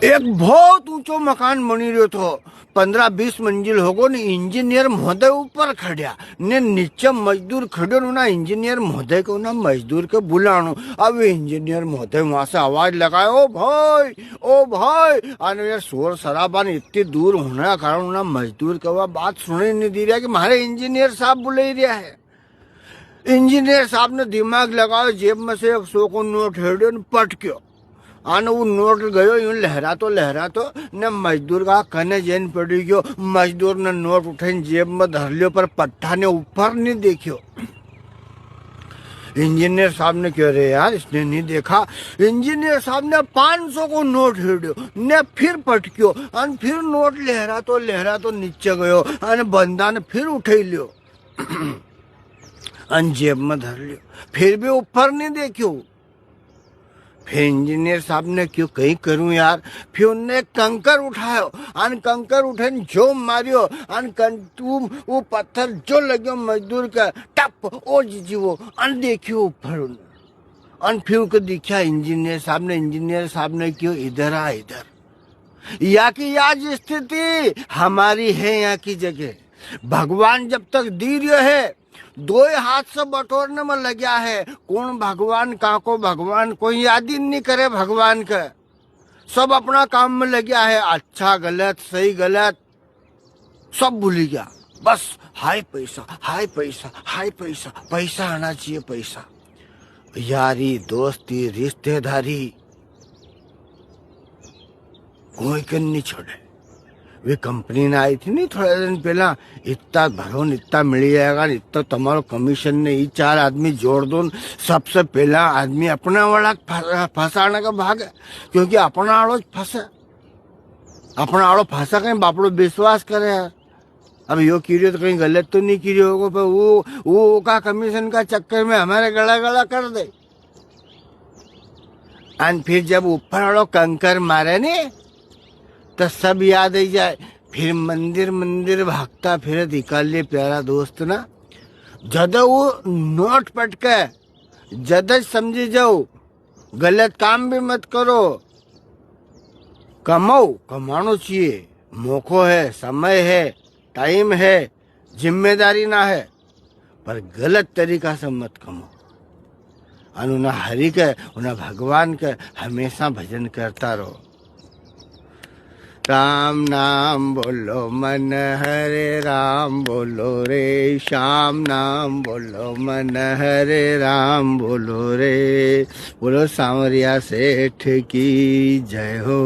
एक बहुत ऊंचो मकान बनी रह्यो तो 15-20 मंजिल होगो ने इंजीनियर महोदय ऊपर खड़िया ने नीचे मजदूर खड़ो ना इंजीनियर महोदय को ना मजदूर के बुलाणो। अब इंजीनियर महोदय वहां से आवाज लगाए, ओ भाई अरे यार शोर शराबा ने इतनी दूर होने का कारण ना मजदूर का बात सुने नहीं दी रहा कि हमारे इंजीनियर साहब बुले रहा है। इंजीनियर साहब ने दिमाग लगाओ, जेब में से 100 को नोट हेड़ो पटक्यो आने वो नोट गयो यूं लहरातो ने मजदूर का कने जैन पड़ी गयो। मजदूर ने नोट उठाई जेब में धर लियो पर पट्टा ने ऊपर नहीं देखियो। इंजीनियर साहब ने कह रहे यार इसने नहीं देखा। इंजीनियर साहब ने 500 को नोट हेड़ो ने फिर पटक्यो और फिर नोट लहरातो नीचे गयो और बंदा ने फिर उठाई लियो और जेब में धर लियो, फिर भी ऊपर नहीं देखियो। फिर इंजीनियर साहब ने क्यों कहीं करूं यार, फिर उनने कंकर उठायो और कंकर उठे जो मारियो और वो पत्थर जो लगे मजदूर का टप ओ जीजी वो अन देखियो ऊपर और फिर उनको दिखा इंजीनियर साहब ने क्यों इधर आ इधर। यहाँ की आज स्थिति हमारी है, यहाँ की जगह भगवान जब तक दीर्य है 2 हाथ से बटोरने में लगा है। कौन भगवान काको भगवान कोई याद ही नहीं करे भगवान का, सब अपना काम में लगा है। अच्छा गलत सही गलत सब भूल गया, बस हाय पैसा पैसा आना चाहिए पैसा। यारी दोस्ती रिश्तेदारी कोई कर नहीं छोड़े। वे कंपनी ने आई थी नहीं थोड़ा दिन पहला, इतना भरो इतना मिल जाएगा, इतना तुम्हारो कमीशन ने 4 आदमी जोड़ दो। सबसे पहला आदमी अपना वाला फंसाने का भाग है, क्योंकि अपना आड़ो फंसे, अपना आड़ो फंसा कहीं बापड़ो विश्वास करे। अब यो कीरियो तो कहीं गलत तो नहीं कीरियो होगा, पर वो का कमीशन का चक्कर में हमारे गला कर दे। और फिर जब ऊपर वालों कंकर मारे ने तो सब याद आई जाए। फिर मंदिर भागता फिर निकाल प्यारा दोस्त ना, जद वो नोट पटके जद समझी जाओ गलत काम भी मत करो। कमानो चाहिए, मौको है, समय है, टाइम है, जिम्मेदारी ना है, पर गलत तरीका से मत कमाओ। उन्हें हरि के उन्हें भगवान के हमेशा भजन करता रहो। राम नाम बोलो मन हरे राम बोलो रे, श्याम नाम बोलो मन हरे राम बोलो रे। बोलो सांवरिया सेठ की जय हो।